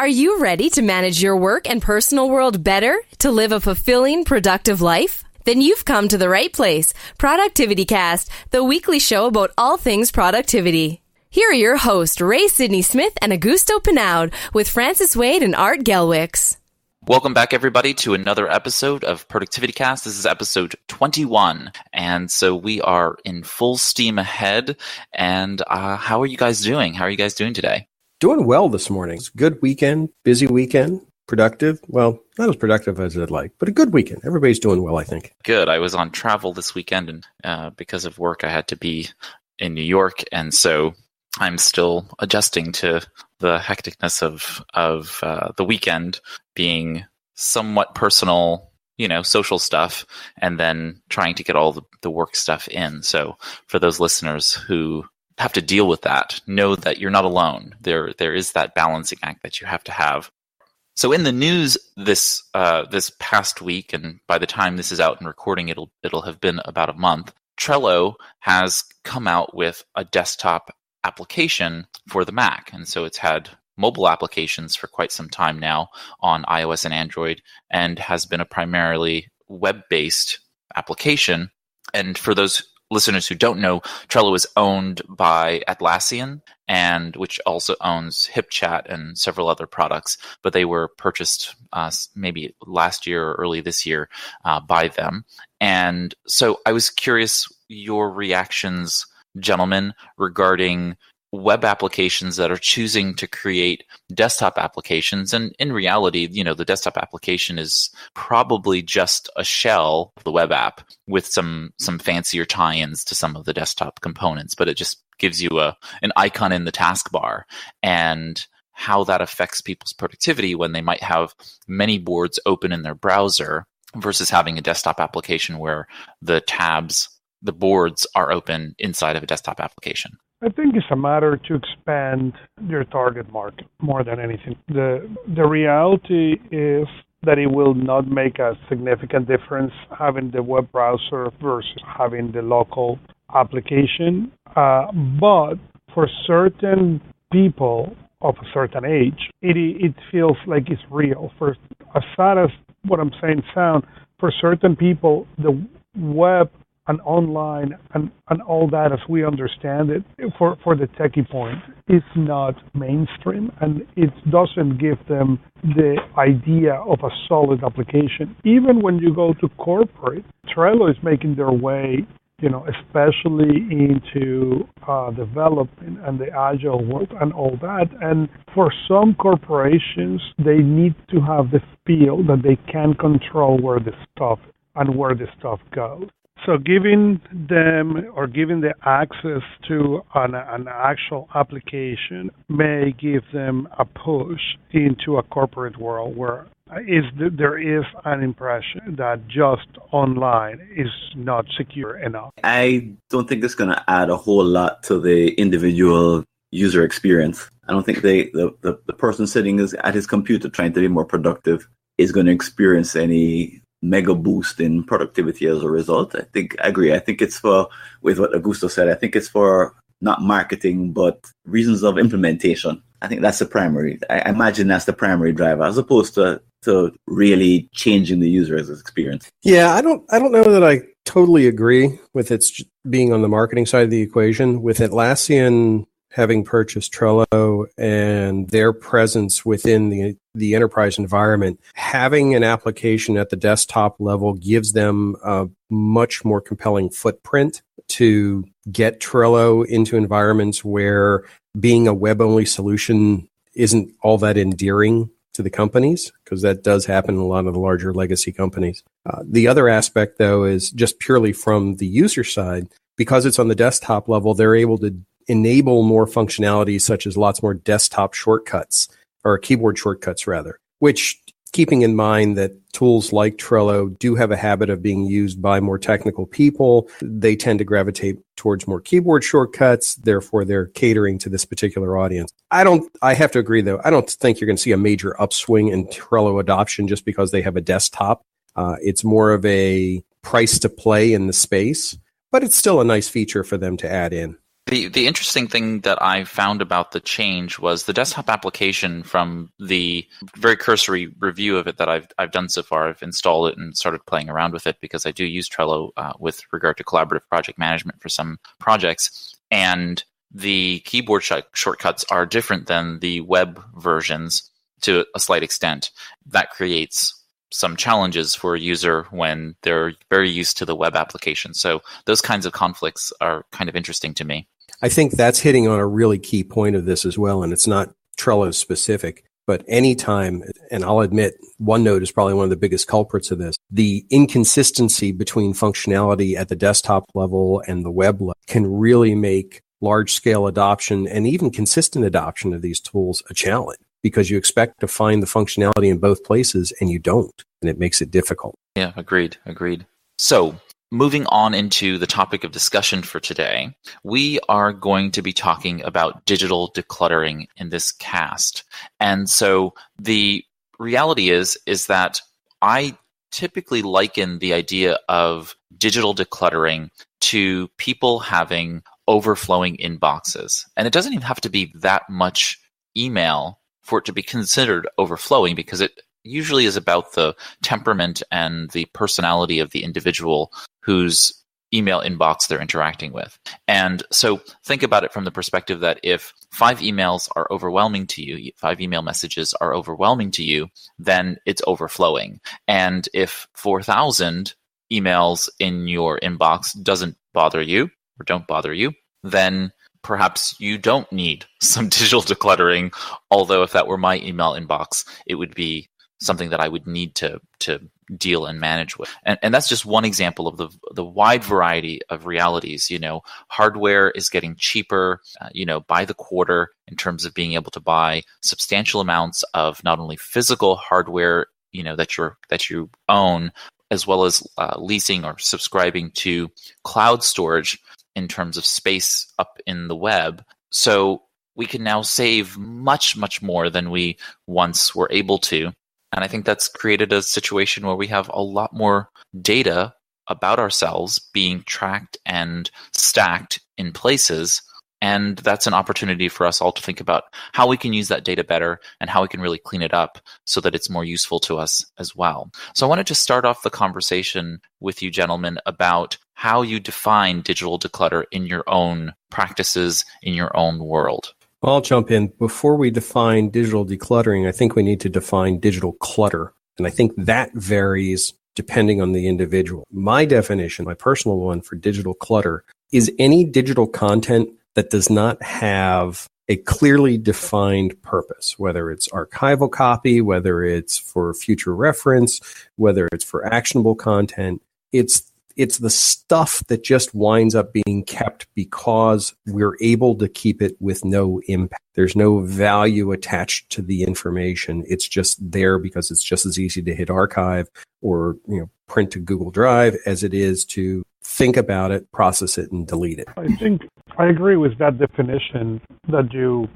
Are you ready to manage your work and personal world better to live a fulfilling, productive life? Then you've come to the right place. ProductivityCast, the weekly show about all things productivity. Here are your hosts, Ray Sidney Smith and Augusto Pinaud, with Francis Wade and Art Gelwicks. Welcome back, everybody, to another episode of ProductivityCast. This is episode 21, and so we are in full steam ahead. And how are you guys doing? How are you guys doing today? Doing well this morning. It's a good weekend, busy weekend, productive. Well, not as productive as I'd like, but a good weekend. Everybody's doing well, I think. Good. I was on travel this weekend, and because of work, I had to be in New York, and so I'm still adjusting to the hecticness of the weekend being somewhat personal, social stuff, and then trying to get all the work stuff in. So for those listeners who have to deal with that, know that you're not alone. There is that balancing act that you have to have. So in the news this past week, and by the time this is out and recording, it'll have been about a month, Trello has come out with a desktop application for the Mac. And so it's had mobile applications for quite some time now on iOS and Android, and has been a primarily web-based application. And for those listeners who don't know, Trello is owned by Atlassian, and which also owns HipChat and several other products, but they were purchased maybe last year or early this year by them. And so I was curious your reactions, gentlemen, regarding web applications that are choosing to create desktop applications. And in reality, the desktop application is probably just a shell of the web app with some fancier tie-ins to some of the desktop components, but it just gives you an icon in the taskbar, and how that affects people's productivity when they might have many boards open in their browser versus having a desktop application where the boards are open inside of a desktop application. I think it's a matter to expand your target market more than anything. The reality is that it will not make a significant difference having the web browser versus having the local application. But for certain people of a certain age, it feels like it's real. For as sad as what I'm saying sound, for certain people, the web and online and all that as we understand it, for the techie point, is not mainstream, and it doesn't give them the idea of a solid application. Even when you go to corporate, Trello is making their way, especially into development and the agile world and all that. And for some corporations, they need to have the feel that they can control where the stuff goes. So giving them or giving the access to an actual application may give them a push into a corporate world where there is an impression that just online is not secure enough. I don't think it's going to add a whole lot to the individual user experience. I don't think the person sitting at his computer trying to be more productive is going to experience any mega boost in productivity as a result. I agree. I think it's with what Augusto said, I think it's for not marketing, but reasons of implementation. I think that's the primary. I imagine that's the primary driver, as opposed to really changing the user's experience. Yeah, I don't know that I totally agree with its being on the marketing side of the equation. With Atlassian having purchased Trello and their presence within the enterprise environment, having an application at the desktop level gives them a much more compelling footprint to get Trello into environments where being a web-only solution isn't all that endearing to the companies, because that does happen in a lot of the larger legacy companies. The other aspect, though, is just purely from the user side. Because it's on the desktop level, they're able to enable more functionality, such as lots more desktop shortcuts, or keyboard shortcuts rather, which, keeping in mind that tools like Trello do have a habit of being used by more technical people, they tend to gravitate towards more keyboard shortcuts. Therefore, they're catering to this particular audience. I have to agree, though, I don't think you're going to see a major upswing in Trello adoption just because they have a desktop. It's more of a price to play in the space, but it's still a nice feature for them to add in. The interesting thing that I found about the change was the desktop application. From the very cursory review of it that I've done so far, I've installed it and started playing around with it because I do use Trello with regard to collaborative project management for some projects. And the keyboard shortcuts are different than the web versions to a slight extent. That creates some challenges for a user when they're very used to the web application. So those kinds of conflicts are kind of interesting to me. I think that's hitting on a really key point of this as well, and it's not Trello specific, but anytime, and I'll admit OneNote is probably one of the biggest culprits of this, the inconsistency between functionality at the desktop level and the web level can really make large-scale adoption and even consistent adoption of these tools a challenge, because you expect to find the functionality in both places and you don't, and it makes it difficult. Yeah, agreed. So, moving on into the topic of discussion for today, we are going to be talking about digital decluttering in this cast. And so the reality is that I typically liken the idea of digital decluttering to people having overflowing inboxes. And it doesn't even have to be that much email for it to be considered overflowing, because it usually is about the temperament and the personality of the individual whose email inbox they're interacting with. And so think about it from the perspective that if 5 emails are overwhelming to you, 5 email messages are overwhelming to you, then it's overflowing. And if 4,000 emails in your inbox doesn't bother you or don't bother you, then perhaps you don't need some digital decluttering. Although if that were my email inbox, it would be something that I would need to deal and manage with. And that's just one example of the wide variety of realities. Hardware is getting cheaper, by the quarter, in terms of being able to buy substantial amounts of not only physical hardware, that you own, as well as leasing or subscribing to cloud storage in terms of space up in the web. So we can now save much, much more than we once were able to. And I think that's created a situation where we have a lot more data about ourselves being tracked and stacked in places. And that's an opportunity for us all to think about how we can use that data better and how we can really clean it up so that it's more useful to us as well. So I wanted to start off the conversation with you gentlemen about how you define digital declutter in your own practices, in your own world. Well, I'll jump in. Before we define digital decluttering, I think we need to define digital clutter. And I think that varies depending on the individual. My definition, my personal one for digital clutter, is any digital content that does not have a clearly defined purpose, whether it's archival copy, whether it's for future reference, whether it's for actionable content. It's the stuff that just winds up being kept because we're able to keep it with no impact. There's no value attached to the information. It's just there because it's just as easy to hit archive or print to Google Drive as it is to think about it, process it, and delete it. I think I agree with that definition that you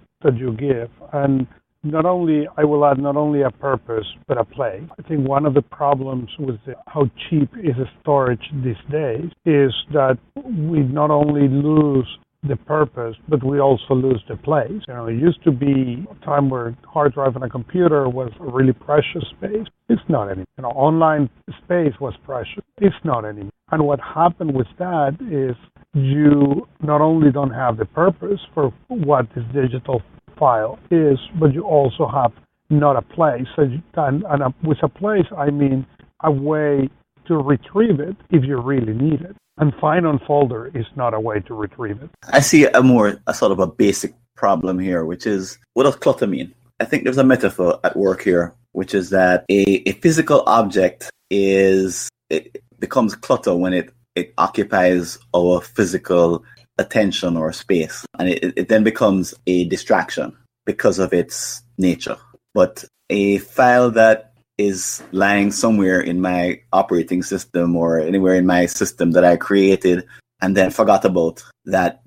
give. And I will add not only a purpose, but a place. I think one of the problems with how cheap is storage these days is that we not only lose the purpose, but we also lose the place. It used to be a time where hard drive on a computer was a really precious space. It's not anymore. Online space was precious. It's not anymore. And what happened with that is you not only don't have the purpose for what this digital file is, but you also have not a place. With a place, I mean a way to retrieve it if you really need it. And Find on Folder is not a way to retrieve it. I see a sort of a basic problem here, which is, what does clutter mean? I think there's a metaphor at work here, which is that a physical object it becomes clutter when it occupies our physical attention or space, and it then becomes a distraction because of its nature. But a file that is lying somewhere in my operating system or anywhere in my system that I created and then forgot about, that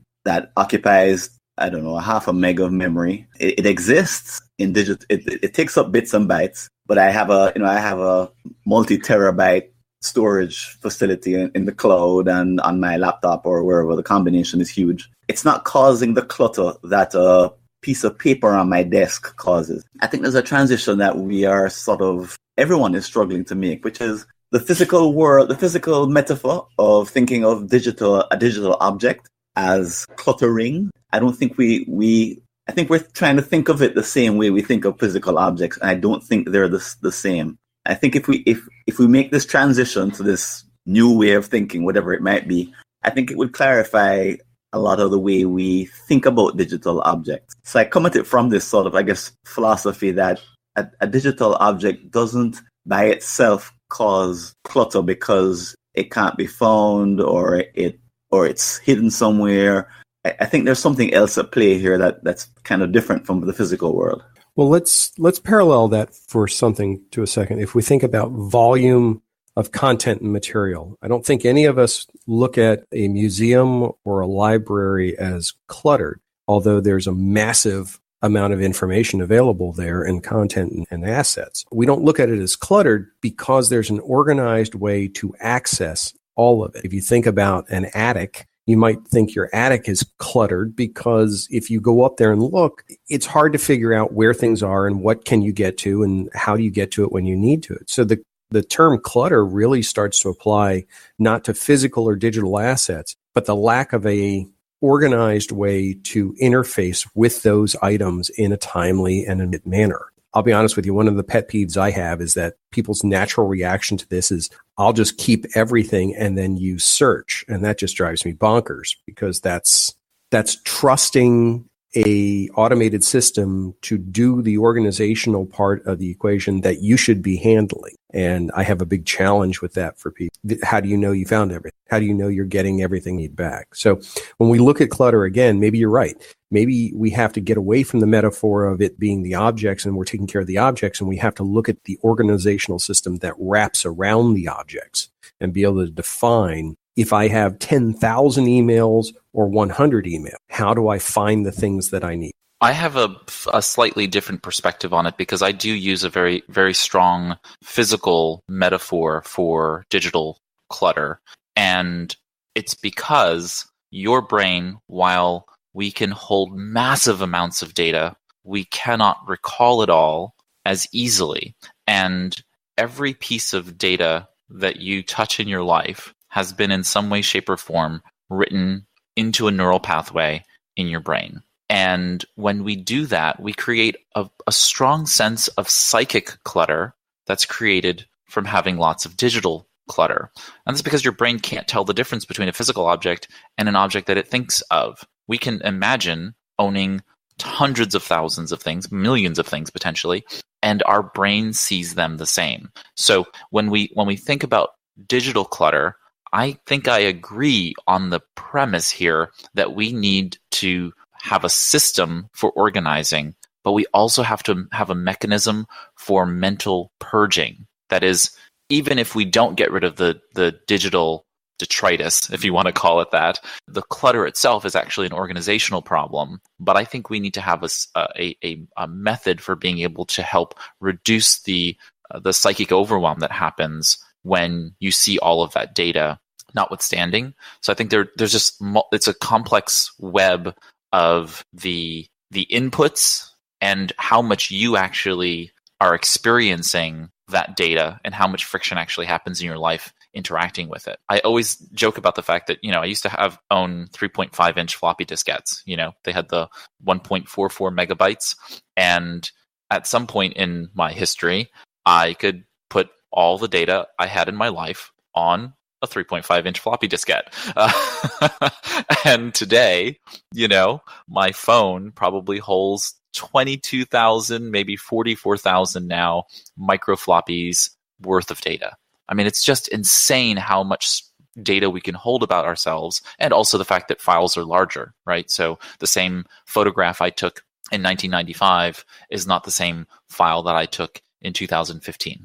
occupies, I don't know, 0.5 meg of memory. It exists in digital. It takes up bits and bytes, but I have a multi-terabyte storage facility in the cloud and on my laptop or wherever. The combination is huge. it's not causing the clutter that a piece of paper on my desk causes. I think there's a transition that we are everyone is struggling to make, which is the physical world, the physical metaphor of thinking of a digital object as cluttering. I don't think I think we're trying to think of it the same way we think of physical objects, and I don't think they're the same. I think if we make this transition to this new way of thinking, whatever it might be, I think it would clarify a lot of the way we think about digital objects. So I come at it from this sort of, I guess, philosophy that a digital object doesn't by itself cause clutter because it can't be found or it's hidden somewhere. I think there's something else at play here that's kind of different from the physical world. Well, let's parallel that for something to a second. If we think about volume of content and material, I don't think any of us look at a museum or a library as cluttered, although there's a massive amount of information available there and content and assets. We don't look at it as cluttered because there's an organized way to access all of it. If you think about an attic, you might think your attic is cluttered because if you go up there and look, it's hard to figure out where things are and what can you get to and how do you get to it when you need to it. So the term clutter really starts to apply not to physical or digital assets, but the lack of a organized way to interface with those items in a timely and a manner. I'll be honest with you, one of the pet peeves I have is that people's natural reaction to this is, I'll just keep everything and then use search. And that just drives me bonkers because that's trusting a automated system to do the organizational part of the equation that you should be handling. And I have a big challenge with that for people. How do you know you found everything? How do you know you're getting everything you need back? So when we look at clutter again, maybe you're right. Maybe we have to get away from the metaphor of it being the objects and we're taking care of the objects, and we have to look at the organizational system that wraps around the objects and be able to define, if I have 10,000 emails or 100 emails, how do I find the things that I need? I have a slightly different perspective on it because I do use a very, very strong physical metaphor for digital clutter. And it's because your brain, while we can hold massive amounts of data, we cannot recall it all as easily. And every piece of data that you touch in your life has been in some way, shape, or form written into a neural pathway in your brain. And when we do that, we create a strong sense of psychic clutter that's created from having lots of digital clutter. And that's because your brain can't tell the difference between a physical object and an object that it thinks of. We can imagine owning hundreds of thousands of things, millions of things potentially, and our brain sees them the same. So when we think about digital clutter, I think I agree on the premise here that we need to have a system for organizing, but we also have to have a mechanism for mental purging. That is, even if we don't get rid of the digital detritus, if you want to call it that, the clutter itself is actually an organizational problem. But I think we need to have a method for being able to help reduce the psychic overwhelm that happens when you see all of that data notwithstanding. So I think there's just, it's a complex web of the inputs and how much you actually are experiencing that data and how much friction actually happens in your life interacting with it. I always joke about the fact that, I used to own 3.5 inch floppy diskettes. They had the 1.44 megabytes. And at some point in my history, I could put all the data I had in my life on a 3.5 inch floppy diskette. And today, my phone probably holds 22,000, maybe 44,000 now micro floppies worth of data. I mean, it's just insane how much data we can hold about ourselves, and also the fact that files are larger, right? So the same photograph I took in 1995 is not the same file that I took in 2015.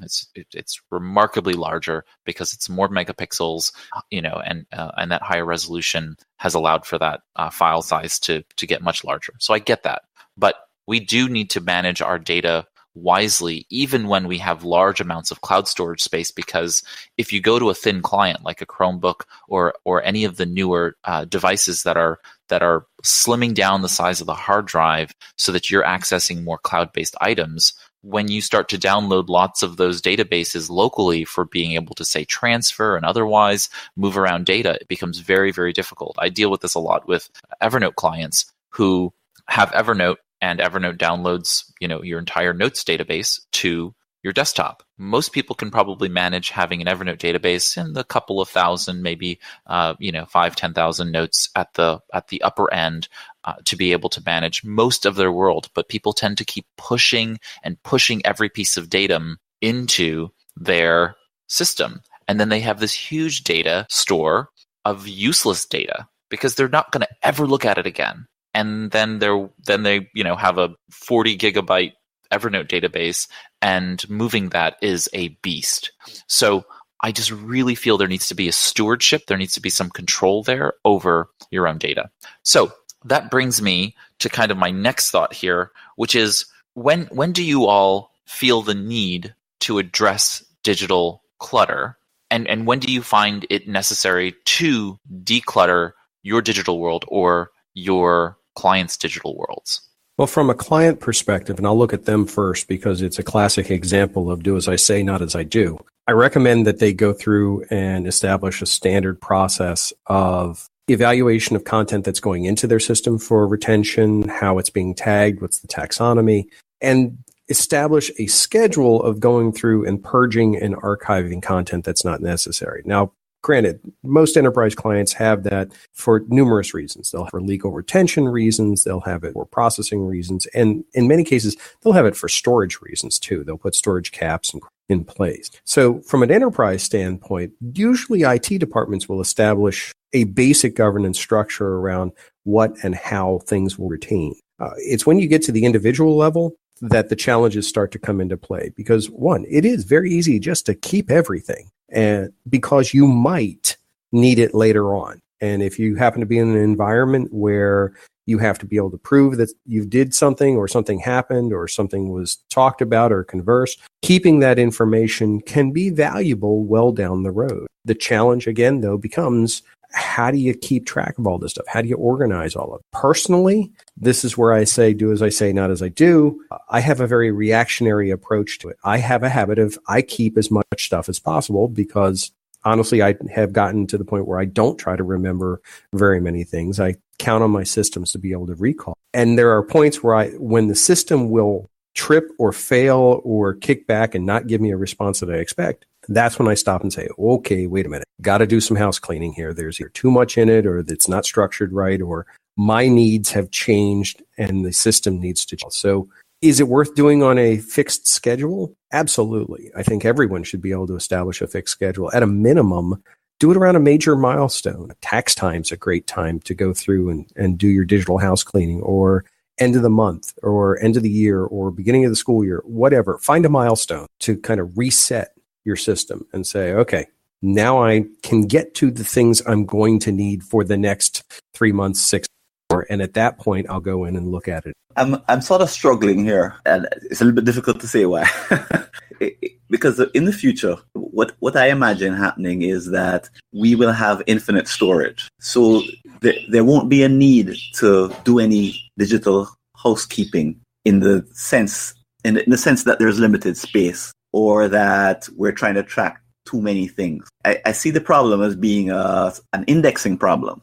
It's remarkably larger because it's more megapixels, and that higher resolution has allowed for that file size to get much larger. So I get that, but we do need to manage our data wisely, even when we have large amounts of cloud storage space, because if you go to a thin client like a Chromebook or any of the newer devices that are that are slimming down the size of the hard drive so that you're accessing more cloud-based items. When you start to download lots of those databases locally for being able to, say, transfer and otherwise move around data, it becomes very, very difficult. I deal with this a lot with Evernote clients who have Evernote, and Evernote downloads, your entire notes database to your desktop. Most people can probably manage having an Evernote database in the couple of thousand, maybe 5,000-10,000 notes at the upper end to be able to manage most of their world. But people tend to keep pushing every piece of data into their system, and then they have this huge data store of useless data because they're not going to ever look at it again. And then they have a 40 gigabyte Evernote database, and moving that is a beast. So I just really feel there needs to be a stewardship. There needs to be some control there over your own data. So that brings me to kind of my next thought here, which is when do you all feel the need to address digital clutter? And when do you find it necessary to declutter your digital world or your clients' digital worlds? Well, from a client perspective, and I'll look at them first because it's a classic example of do as I say, not as I do. I recommend that they go through and establish a standard process of evaluation of content that's going into their system for retention, how it's being tagged, what's the taxonomy, and establish a schedule of going through and purging and archiving content that's not necessary. Now, granted, most enterprise clients have that for numerous reasons. They'll have for legal retention reasons, they'll have it for processing reasons, and in many cases, they'll have it for storage reasons too. They'll put storage caps in place. So from an enterprise standpoint, usually IT departments will establish a basic governance structure around what and how things will retain. It's when you get to the individual level that the challenges start to come into play because, one, it is very easy just to keep everything. And because you might need it later on. And if you happen to be in an environment where you have to be able to prove that you did something or something happened or something was talked about or conversed, keeping that information can be valuable well down the road. The challenge, again, though, becomes how do you keep track of all this stuff? How do you organize all of it? Personally, this is where I say, do as I say, not as I do. I have a very reactionary approach to it. I have a habit of, I keep as much stuff as possible because honestly, I have gotten to the point where I don't try to remember very many things. I count on my systems to be able to recall. And there are points where when the system will trip or fail or kick back and not give me a response that I expect, that's when I stop and say, okay, wait a minute, got to do some house cleaning here. There's either too much in it or it's not structured right, or my needs have changed and the system needs to change. So is it worth doing on a fixed schedule? Absolutely. I think everyone should be able to establish a fixed schedule. At a minimum, do it around a major milestone. Tax time's a great time to go through and do your digital house cleaning, or end of the month or end of the year or beginning of the school year, whatever. Find a milestone to kind of reset your system and say, okay, now I can get to the things I'm going to need for the next 3 months, 6 months, and at that point, I'll go in and look at it. I'm sort of struggling here, and it's a little bit difficult to say why. Because in the future, what I imagine happening is that we will have infinite storage. So there won't be a need to do any digital housekeeping in the sense that there's limited space, or that we're trying to track too many things. I see the problem as being an indexing problem.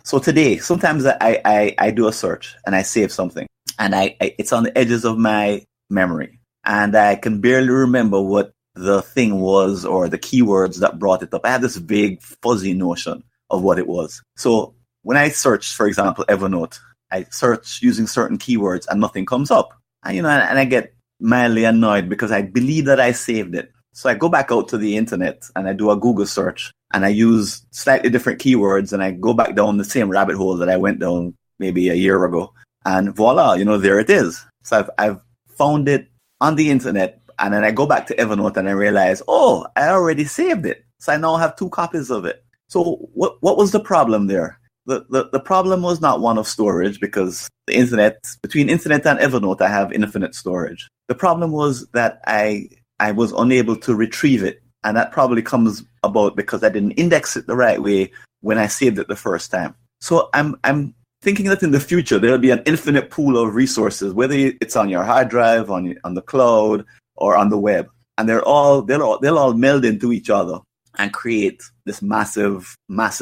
So today, sometimes I do a search and I save something, and it's on the edges of my memory, and I can barely remember what the thing was or the keywords that brought it up. I have this vague, fuzzy notion of what it was. So when I search, for example, Evernote, I search using certain keywords and nothing comes up. And I get mildly annoyed because I believe that I saved it. So I go back out to the internet and I do a Google search and I use slightly different keywords and I go back down the same rabbit hole that I went down maybe a year ago. And voila, there it is. So I've found it on the internet, and then I go back to Evernote and I realize, I already saved it. So I now have 2 copies of it. So what was the problem there? The problem was not one of storage, because between internet and Evernote, I have infinite storage. The problem was that I was unable to retrieve it. And that probably comes about because I didn't index it the right way when I saved it the first time. So I'm thinking that in the future there'll be an infinite pool of resources, whether it's on your hard drive, on the cloud, or on the web, and they'll all meld into each other and create this massive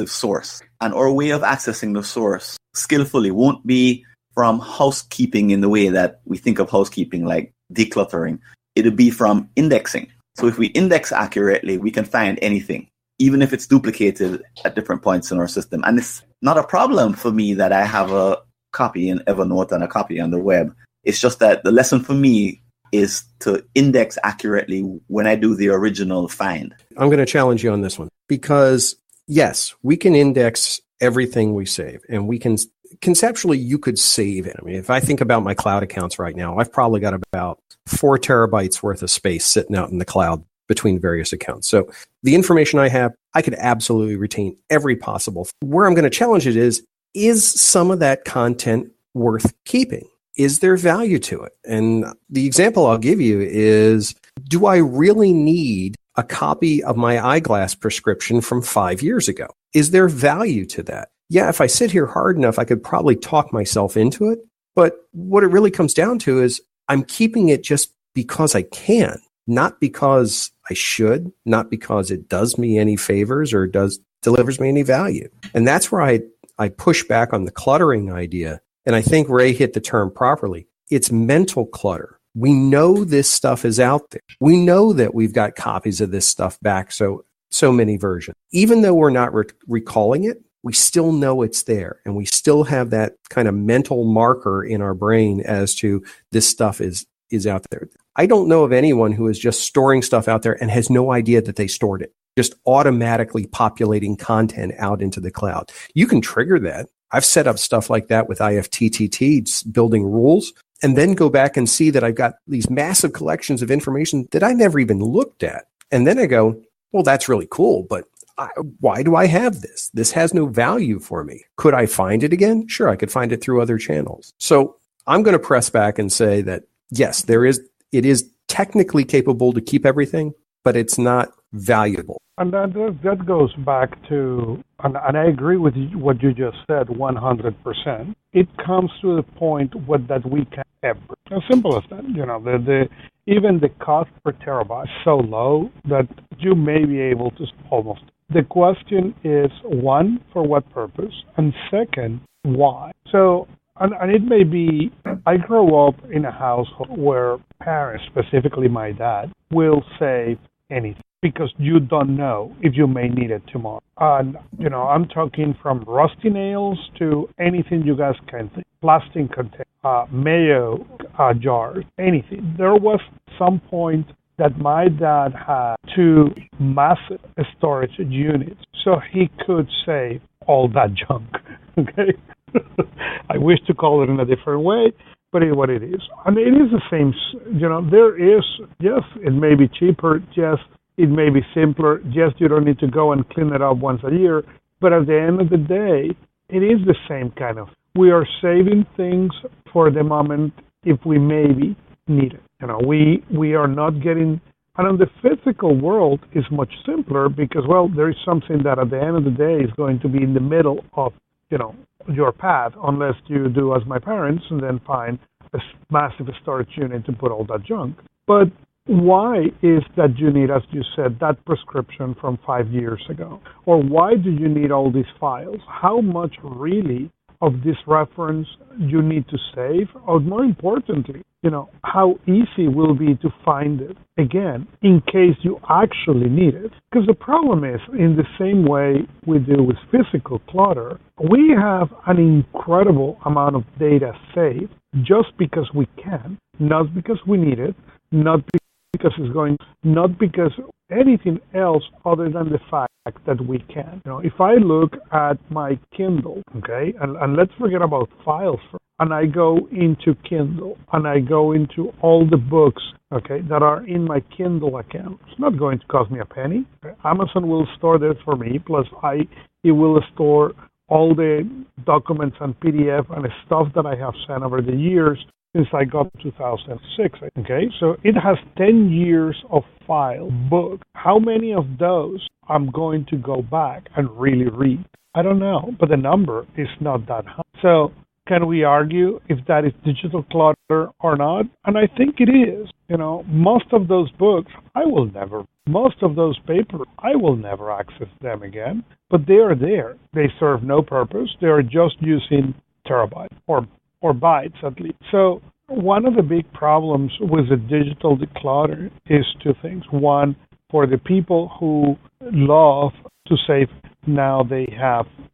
source. And our way of accessing the source skillfully won't be from housekeeping in the way that we think of housekeeping, like decluttering. It'll be from indexing. So if we index accurately, we can find anything, even if it's duplicated at different points in our system. And it's not a problem for me that I have a copy in Evernote and a copy on the web. It's just that the lesson for me is to index accurately when I do the original find. I'm going to challenge you on this one because, yes, we can index everything we save, and we can conceptually, you could save it. I mean, if I think about my cloud accounts right now, I've probably got about 4 terabytes worth of space sitting out in the cloud between various accounts. So the information I have, I could absolutely retain every possible. Where I'm going to challenge it is some of that content worth keeping? Is there value to it? And the example I'll give you is, do I really need a copy of my eyeglass prescription from 5 years ago? Is there value to that? Yeah, if I sit here hard enough, I could probably talk myself into it. But what it really comes down to is I'm keeping it just because I can, not because I should, not because it does me any favors or delivers me any value. And that's where I push back on the cluttering idea. And I think Ray hit the term properly. It's mental clutter. We know this stuff is out there. We know that we've got copies of this stuff back so many versions. Even though we're not recalling it, we still know it's there. And we still have that kind of mental marker in our brain as to this stuff is out there. I don't know of anyone who is just storing stuff out there and has no idea that they stored it, just automatically populating content out into the cloud. You can trigger that. I've set up stuff like that with IFTTT, building rules, and then go back and see that I've got these massive collections of information that I never even looked at. And then I go, well, that's really cool, but why do I have this? This has no value for me. Could I find it again? Sure, I could find it through other channels. So I'm going to press back and say that, yes, it is technically capable to keep everything, but it's not valuable. And that goes back to, and I agree with what you just said 100%. It comes to the point that we can ever. As simple as that. You know, even the cost per terabyte is so low that you may be able to almost. The question is, one, for what purpose? And second, why? So, and it may be, I grew up in a household where parents, specifically my dad, will save anything because you don't know if you may need it tomorrow. And, you know, I'm talking from rusty nails to anything you guys can think. Plastic containers, mayo jars, anything. There was some point that my dad had 2 massive storage units so he could save all that junk. Okay? I wish to call it in a different way, but it is what it is. And it is the same, you know, there is, yes, it may be cheaper, yes, it may be simpler, yes, you don't need to go and clean it up once a year, but at the end of the day, it is the same kind of, we are saving things for the moment if we maybe need it. You know, we are not getting, and in the physical world is much simpler because, well, there is something that at the end of the day is going to be in the middle of, you know, your path, unless you do as my parents and then find a massive storage unit to put all that junk. But why is that you need, as you said, that prescription from 5 years ago? Or why do you need all these files? How much really of this reference you need to save? Or more importantly, you know, how easy will it be to find it again in case you actually need it? Because the problem is, in the same way we do with physical clutter, we have an incredible amount of data saved just because we can, not because we need it, not because anything else other than the fact that we can. You know, if I look at my Kindle, okay, and let's forget about files, and I go into Kindle, and I go into all the books, okay, that are in my Kindle account, it's not going to cost me a penny. Okay? Amazon will store that for me, plus it will store all the documents and PDF and stuff that I have sent over the years since I got 2006. Okay, so it has 10 years of file book. How many of those I'm going to go back and really read? I don't know, but the number is not that high. So can we argue if that is digital clutter or not? And I think it is. Most of those books, most of those papers, I will never access them again, but they are there. They serve no purpose. They are just using terabytes or bytes at least. So one of the big problems with the digital declutter is two things. One, for the people who love to save, now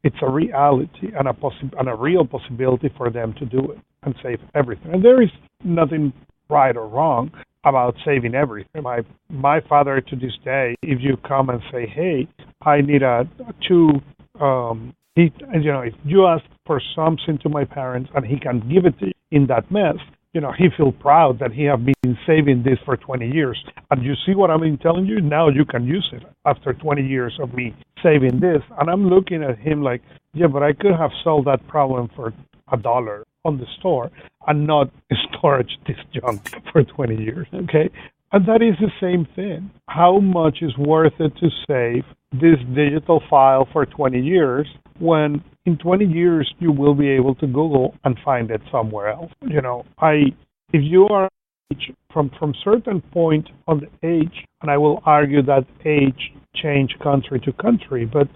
it's a reality and a real possibility for them to do it and save everything. And there is nothing right or wrong about saving everything. My father to this day, if you come and say, hey, I need if you ask for something to my parents and he can give it to you in that mess, he feels proud that he have been saving this for 20 years. And you see what I've been telling you? Now you can use it after 20 years of me saving this. And I'm looking at him like, yeah, but I could have solved that problem for $1 on the store and not storage this junk for 20 years. Okay. And that is the same thing. How much is worth it to save this digital file for 20 years when in 20 years you will be able to Google and find it somewhere else? If you are from certain point on the age, and I will argue that age change country to country, but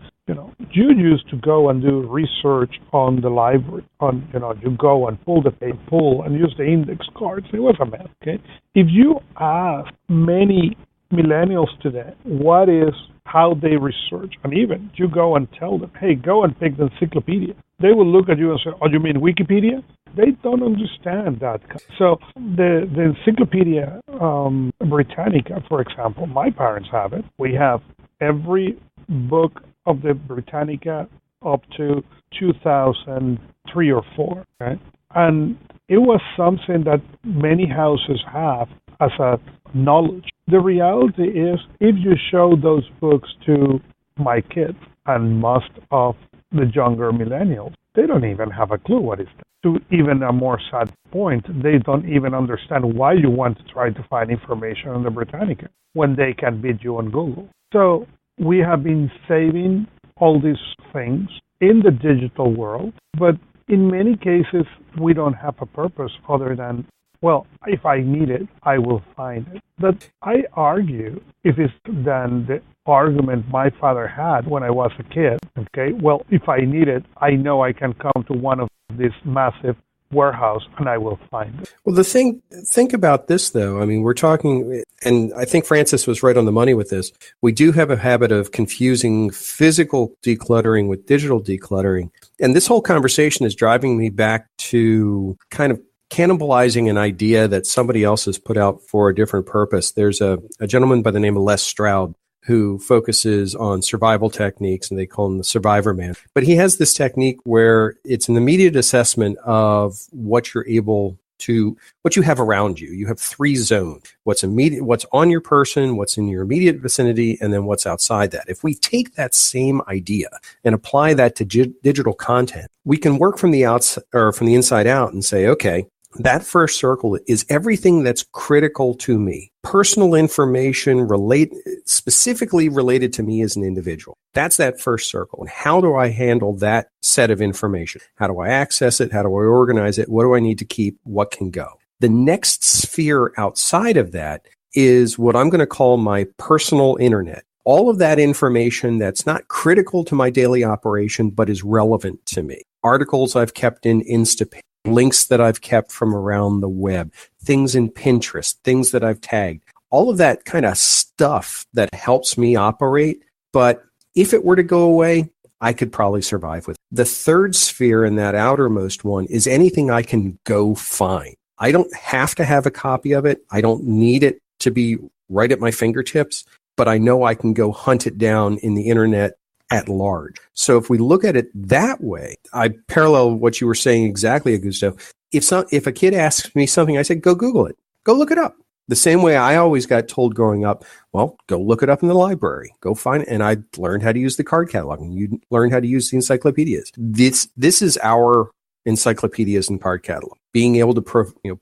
you used to go and do research on the library, you go and pull and use the index cards. It was a mess, okay? If you ask many millennials today how they research, and even you go and tell them, hey, go and pick the encyclopedia, they will look at you and say, oh, you mean Wikipedia? They don't understand that. So the Encyclopedia Britannica, for example, my parents have it. We have every book of the Britannica up to 2003 or 4. Okay? And it was something that many houses have as a knowledge. The reality is, if you show those books to my kids and most of the younger millennials, they don't even have a clue what is that. To even a more sad point, they don't even understand why you want to try to find information on the Britannica when they can beat you on Google. So we have been saving all these things in the digital world, but in many cases, we don't have a purpose other than, well, if I need it, I will find it. But I argue, if it's than the argument my father had when I was a kid, okay, well, if I need it, I know I can come to one of these massive warehouse and I will find it. Well, think about this though. I mean, we're talking, and I think Francis was right on the money with this. We do have a habit of confusing physical decluttering with digital decluttering. And this whole conversation is driving me back to kind of cannibalizing an idea that somebody else has put out for a different purpose. There's a gentleman by the name of Les Stroud who focuses on survival techniques, and they call him the Survivor Man. But he has this technique where it's an immediate assessment of what you're able to, what you have around you. You have 3 zones: what's immediate, what's on your person, what's in your immediate vicinity, and then what's outside that. If we take that same idea and apply that to digital content, we can work from the outside or from the inside out and say, okay, that first circle is everything that's critical to me. Personal information specifically related to me as an individual. That's that first circle. And how do I handle that set of information? How do I access it? How do I organize it? What do I need to keep? What can go? The next sphere outside of that is what I'm going to call my personal internet. All of that information that's not critical to my daily operation, but is relevant to me. Articles I've kept in Instapage. Links that I've kept from around the web, things in Pinterest, things that I've tagged, all of that kind of stuff that helps me operate. But if it were to go away, I could probably survive with it. The third sphere in that outermost one is anything I can go find. I don't have to have a copy of it. I don't need it to be right at my fingertips, but I know I can go hunt it down in the internet at large. So if we look at it that way, I parallel what you were saying exactly, Augusto. If a kid asks me something, I say, go Google it. Go look it up. The same way I always got told growing up, well, go look it up in the library. Go find it. And I learned how to use the card catalog, and you learned how to use the encyclopedias. This is our encyclopedias and card catalog, being able to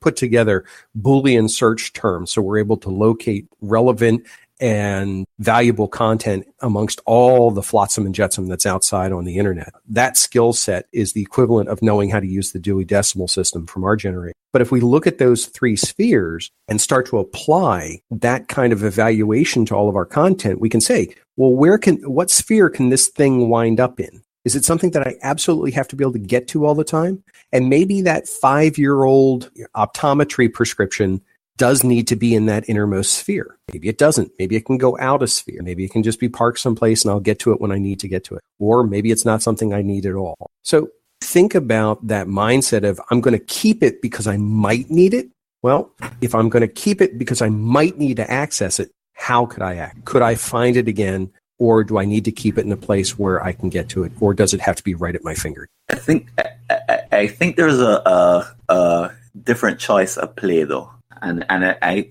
put together Boolean search terms so we're able to locate relevant and valuable content amongst all the flotsam and jetsam that's outside on the internet. That skill set is the equivalent of knowing how to use the Dewey Decimal System from our generation. But if we look at those three spheres and start to apply that kind of evaluation to all of our content, we can say, well, what sphere can this thing wind up in? Is it something that I absolutely have to be able to get to all the time? And maybe that 5-year-old optometry prescription does need to be in that innermost sphere. Maybe it doesn't. Maybe it can go out a sphere. Maybe it can just be parked someplace and I'll get to it when I need to get to it. Or maybe it's not something I need at all. So think about that mindset of I'm going to keep it because I might need it. Well, if I'm going to keep it because I might need to access it, how could I act? Could I find it again? Or do I need to keep it in a place where I can get to it? Or does it have to be right at my finger? I think there's a different choice of play though. And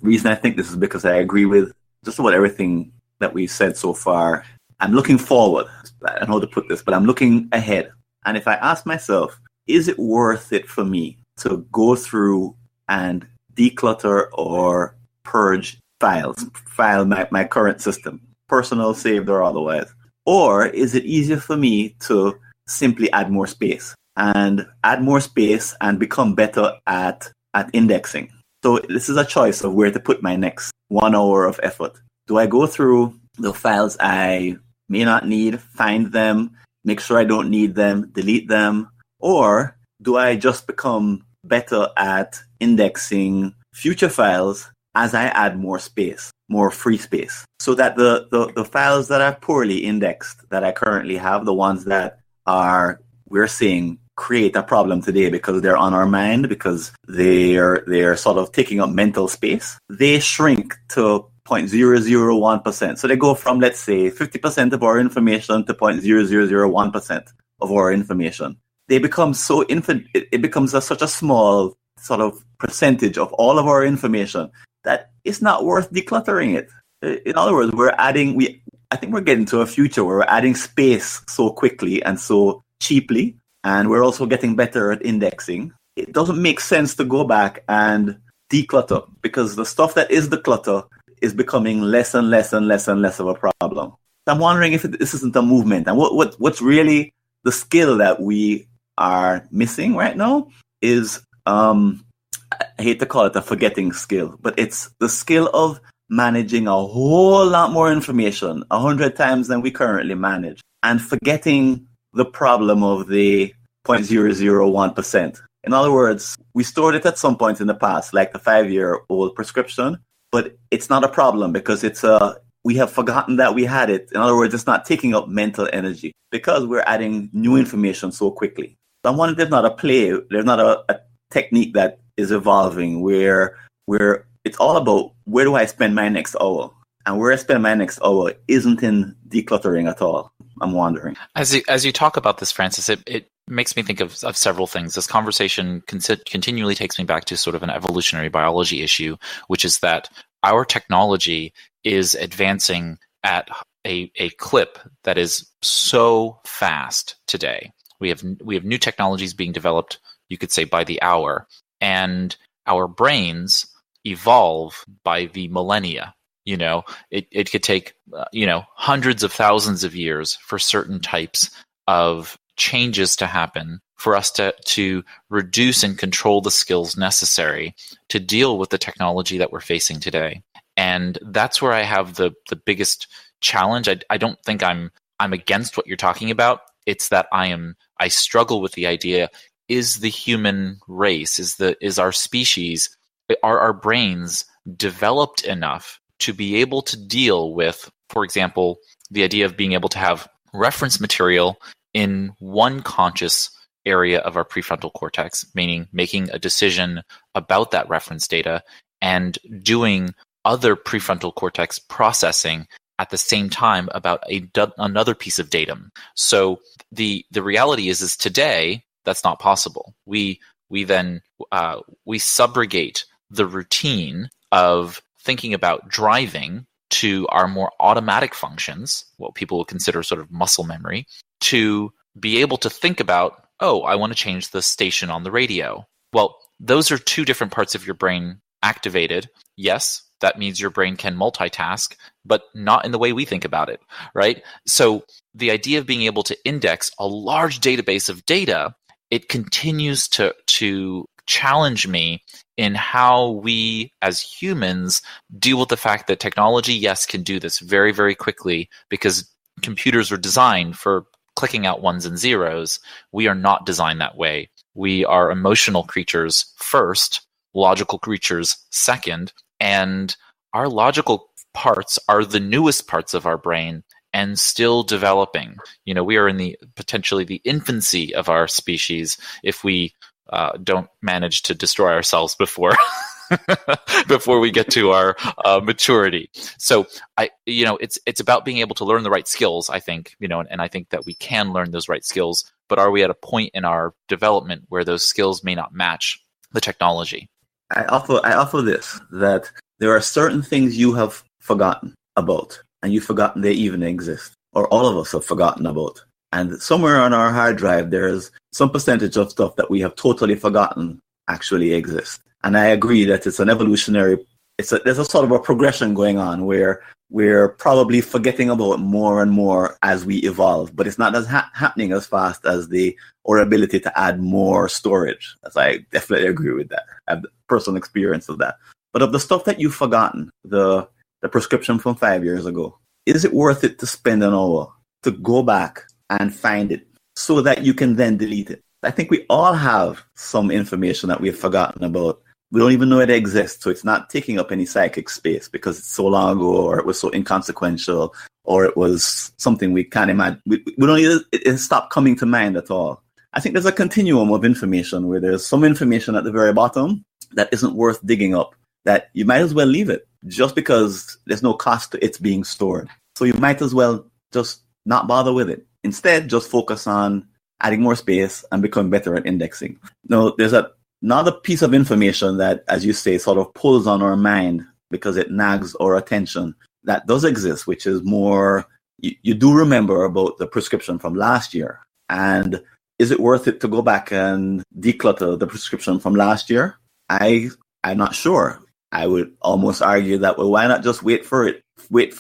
reason I think this is because I agree with just about everything that we've said so far. I'm looking forward. I don't know how to put this, but I'm looking ahead. And if I ask myself, is it worth it for me to go through and declutter or purge file my current system, personal, saved, or otherwise? Or is it easier for me to simply add more space and become better at indexing? So this is a choice of where to put my next 1 hour of effort. Do I go through the files I may not need, find them, make sure I don't need them, delete them? Or do I just become better at indexing future files as I add more space, more free space? So that the files that are poorly indexed that I currently have, the ones that we're seeing create a problem today because they're on our mind, because they're sort of taking up mental space, they shrink to 0.001%. So they go from, let's say, 50% of our information to 0.0001% of our information. They become so infinite, it becomes such a small sort of percentage of all of our information that it's not worth decluttering it. In other words, I think we're getting to a future where we're adding space so quickly and so cheaply, and we're also getting better at indexing. It doesn't make sense to go back and declutter because the stuff that is the clutter is becoming less and less and less and less of a problem. I'm wondering if this isn't a movement, and what's really the skill that we are missing right now is, I hate to call it a forgetting skill, but it's the skill of managing a whole lot more information 100 times than we currently manage, and forgetting the problem of the 0.001%. In other words, we stored it at some point in the past, like the 5-year-old prescription, but it's not a problem because we have forgotten that we had it. In other words, it's not taking up mental energy because we're adding new information so quickly. So I'm wondering if there's not a technique that is evolving where it's all about where do I spend my next hour? And where I spend my next hour isn't in decluttering at all. I'm wondering. As you talk about this, Francis, it makes me think of several things. This conversation continually takes me back to sort of an evolutionary biology issue, which is that our technology is advancing at a clip that is so fast today. We have new technologies being developed, you could say, by the hour, and our brains evolve by the millennia. You know, it could take, hundreds of thousands of years for certain types of changes to happen for us to reduce and control the skills necessary to deal with the technology that we're facing today. And that's where I have the biggest challenge. I don't think I'm against what you're talking about. It's that I struggle with the idea, is the human race, is our species, are our brains developed enough to be able to deal with, for example, the idea of being able to have reference material in one conscious area of our prefrontal cortex, meaning making a decision about that reference data and doing other prefrontal cortex processing at the same time about another piece of datum. So the reality is today that's not possible. We subrogate the routine of thinking about driving to our more automatic functions, what people would consider sort of muscle memory, to be able to think about oh, I want to change the station on the radio. Well, those are two different parts of your brain activated. Yes, that means your brain can multitask, but not in the way we think about it, right? So the idea of being able to index a large database of data, it continues to challenge me in how we as humans deal with the fact that technology, yes, can do this very, very quickly because computers are designed for clicking out ones and zeros. We are not designed that way. We are emotional creatures first, logical creatures second, and our logical parts are the newest parts of our brain and still developing. We are in the potentially the infancy of our species if we don't manage to destroy ourselves before before we get to our maturity. So it's about being able to learn the right skills, I think, and I think that we can learn those right skills, but are we at a point in our development where those skills may not match the technology? I offer this, that there are certain things you have forgotten about, and you've forgotten they even exist, or all of us have forgotten about. And somewhere on our hard drive, there's some percentage of stuff that we have totally forgotten actually exists. And I agree that it's an evolutionary, there's a sort of a progression going on where we're probably forgetting about more and more as we evolve, but it's not as happening as fast as our ability to add more storage. As I definitely agree with that. I have personal experience of that. But of the stuff that you've forgotten, the prescription from 5 years ago, is it worth it to spend an hour to go back and find it so that you can then delete it? I think we all have some information that we've forgotten about. We don't even know it exists, so it's not taking up any psychic space because it's so long ago, or it was so inconsequential, or it was something we can't imagine. We don't even, it stopped coming to mind at all. I think there's a continuum of information where there's some information at the very bottom that isn't worth digging up, that you might as well leave it just because there's no cost to its being stored. So you might as well just not bother with it. Instead, just focus on adding more space and become better at indexing. Now, there's another piece of information that, as you say, sort of pulls on our mind because it nags our attention that does exist, which is more, you do remember about the prescription from last year. And is it worth it to go back and declutter the prescription from last year? I'm not sure. I would almost argue that, well, why not just wait for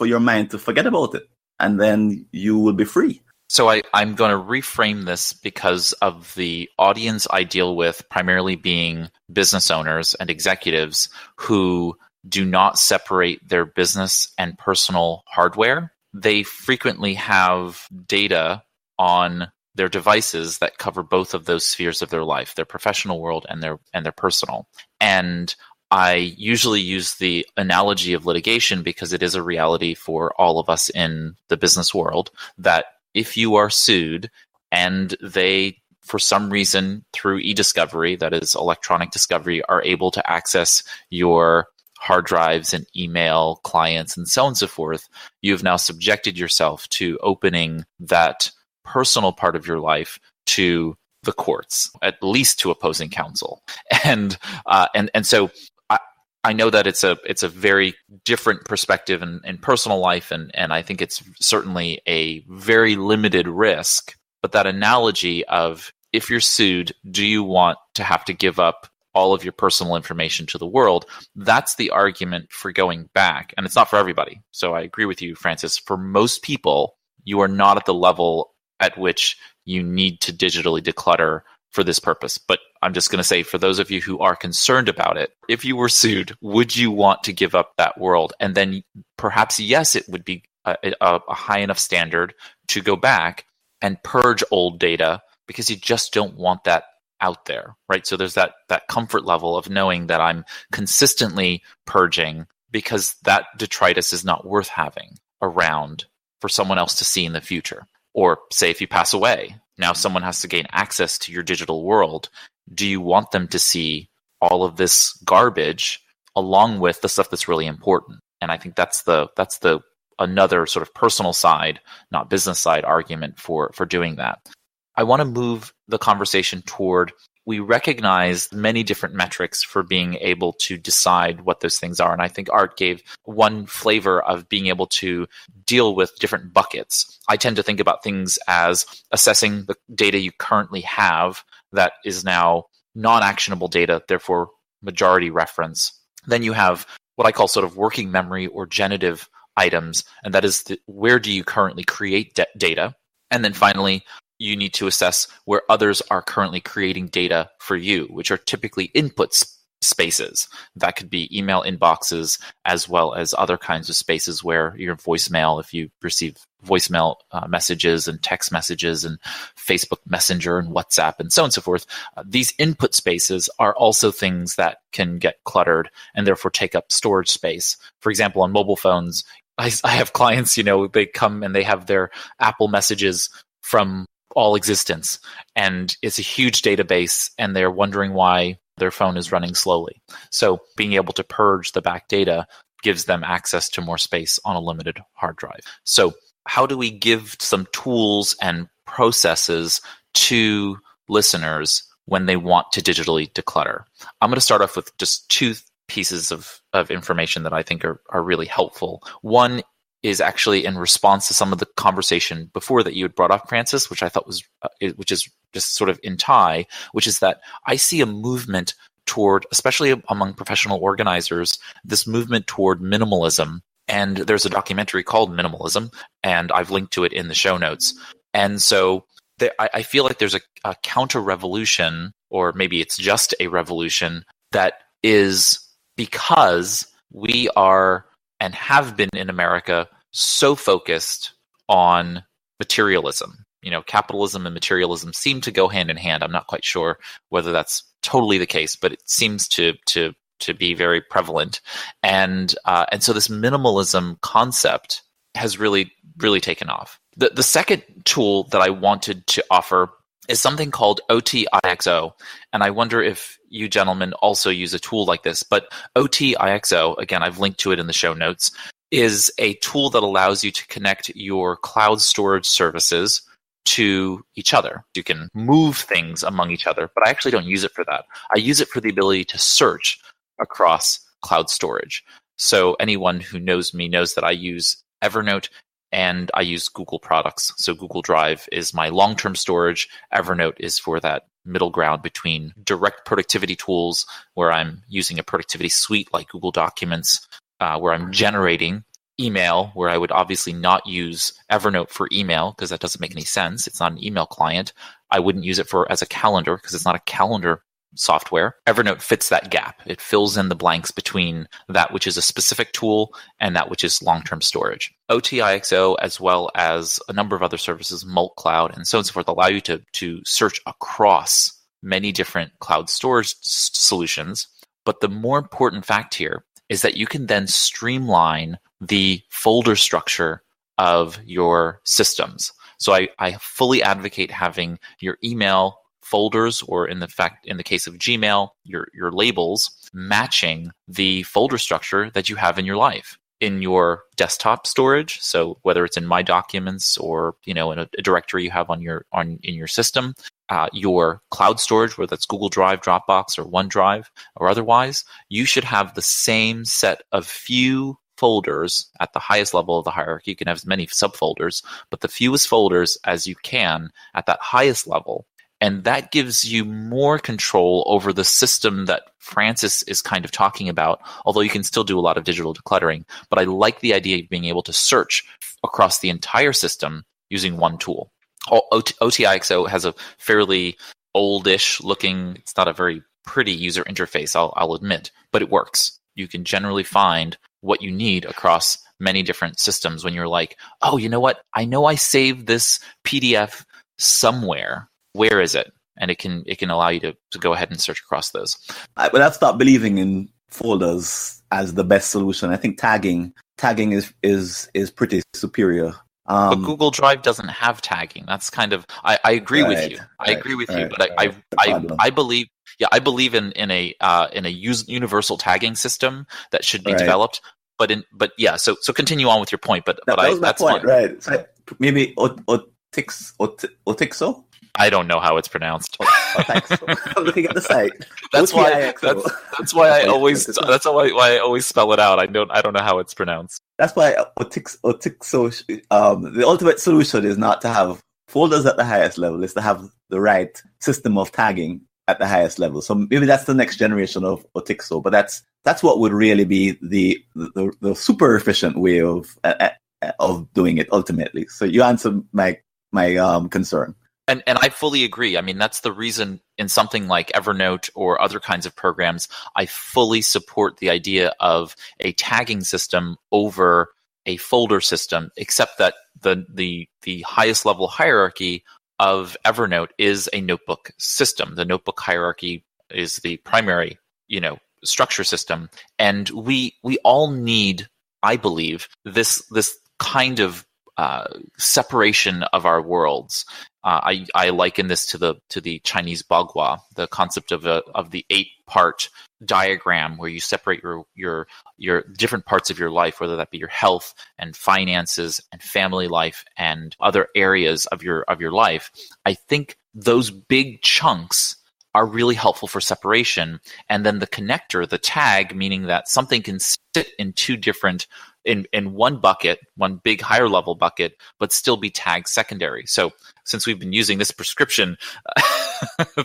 your mind to forget about it, and then you will be free. So I'm going to reframe this because of the audience I deal with primarily being business owners and executives who do not separate their business and personal hardware. They frequently have data on their devices that cover both of those spheres of their life, their professional world and their personal. And I usually use the analogy of litigation because it is a reality for all of us in the business world that if you are sued and they, for some reason, through e-discovery, that is electronic discovery, are able to access your hard drives and email clients and so on and so forth, you've now subjected yourself to opening that personal part of your life to the courts, at least to opposing counsel. And so I know that it's a very different perspective in personal life, and I think it's certainly a very limited risk. But that analogy of if you're sued, do you want to have to give up all of your personal information to the world? That's the argument for going back. And it's not for everybody. So I agree with you, Francis. For most people, you are not at the level at which you need to digitally declutter for this purpose. But I'm just going to say, for those of you who are concerned about it, if you were sued, would you want to give up that world? And then perhaps, yes, it would be a high enough standard to go back and purge old data because you just don't want that out there, right? So there's that comfort level of knowing that I'm consistently purging because that detritus is not worth having around for someone else to see in the future. Or say if you pass away, now someone has to gain access to your digital world. Do you want them to see all of this garbage along with the stuff that's really important? And I think that's the another sort of personal side, not business side argument for doing that. I want to move the conversation toward we recognize many different metrics for being able to decide what those things are. And I think Art gave one flavor of being able to deal with different buckets. I tend to think about things as assessing the data you currently have that is now non-actionable data, therefore majority reference. Then you have what I call sort of working memory or genitive items, and that is where do you currently create data? And then finally, you need to assess where others are currently creating data for you, which are typically input spaces. That could be email inboxes as well as other kinds of spaces where your voicemail, if you receive voicemail messages and text messages and Facebook Messenger and WhatsApp and so on and so forth. These input spaces are also things that can get cluttered and therefore take up storage space. For example, on mobile phones, I have clients, they come and they have their Apple messages from all existence, and it's a huge database, and they're wondering why their phone is running slowly. So being able to purge the back data gives them access to more space on a limited hard drive. So how do we give some tools and processes to listeners when they want to digitally declutter? I'm going to start off with just two pieces of information that I think are really helpful. One is actually in response to some of the conversation before that you had brought up, Francis, which I thought was, which is just sort of in tie, which is that I see a movement toward, especially among professional organizers, this movement toward minimalism. And there's a documentary called Minimalism, and I've linked to it in the show notes. And so I feel like there's a counter-revolution, or maybe it's just a revolution, that is because we are and have been in America so focused on materialism. Capitalism and materialism seem to go hand in hand. I'm not quite sure whether that's totally the case, but it seems to be very prevalent. And so this minimalism concept has really, really taken off. The second tool that I wanted to offer is something called OTIXO. And I wonder if you gentlemen also use a tool like this. But OTIXO, again, I've linked to it in the show notes, is a tool that allows you to connect your cloud storage services to each other. You can move things among each other, but I actually don't use it for that. I use it for the ability to search across cloud storage. So anyone who knows me knows that I use Evernote and I use Google products. So Google Drive is my long-term storage. Evernote is for that middle ground between direct productivity tools where I'm using a productivity suite like Google Documents, where I'm generating email, where I would obviously not use Evernote for email because that doesn't make any sense. It's not an email client. I wouldn't use it as a calendar because it's not a calendar software. Evernote fits that gap. It fills in the blanks between that which is a specific tool and that which is long-term storage. OTIXO, as well as a number of other services, multi-cloud, and so on and so forth, allow you to search across many different cloud storage solutions. But the more important fact here is that you can then streamline the folder structure of your systems. So I fully advocate having your email folders, or in the case of Gmail, your labels matching the folder structure that you have in your life. In your desktop storage, so whether it's in My Documents or in a directory you have in your system, your cloud storage, whether that's Google Drive, Dropbox, or OneDrive, or otherwise, you should have the same set of few folders at the highest level of the hierarchy. You can have as many subfolders, but the fewest folders as you can at that highest level. And that gives you more control over the system that Francis is kind of talking about, although you can still do a lot of digital decluttering. But I like the idea of being able to search across the entire system using one tool. OTIXO has a fairly oldish looking, it's not a very pretty user interface, I'll admit, but it works. You can generally find what you need across many different systems when you're like, oh, you know what? I know I saved this PDF somewhere. Where is it? And it can allow you to go ahead and search across those. But I've stopped believing in folders as the best solution. I think tagging is pretty superior. But Google Drive doesn't have tagging. That's kind of I agree with you. I agree with you. But I believe in a universal tagging system that should be developed. So continue on with your point. But that was my point, right? So maybe OTIXO. I don't know how it's pronounced. I'm looking at the site. That's why I always spell it out. I don't know how it's pronounced. That's why the ultimate solution is not to have folders at the highest level. It's to have the right system of tagging at the highest level. So maybe that's the next generation of Otixo, but that's what would really be the super efficient way of doing it ultimately. So you answer my concern. And I fully agree. I mean, that's the reason in something like Evernote or other kinds of programs, I fully support the idea of a tagging system over a folder system, except that the highest level hierarchy of Evernote is a notebook system. The notebook hierarchy is the primary, structure system. And we all need, I believe, this kind of separation of our worlds. I liken this to the Chinese bagua, the concept of the 8-part diagram where you separate your different parts of your life, whether that be your health and finances and family life and other areas of your life. I think those big chunks are really helpful for separation. And then the connector, the tag, meaning that something can sit in two different in one bucket, one big higher level bucket, but still be tagged secondary. So since we've been using this prescription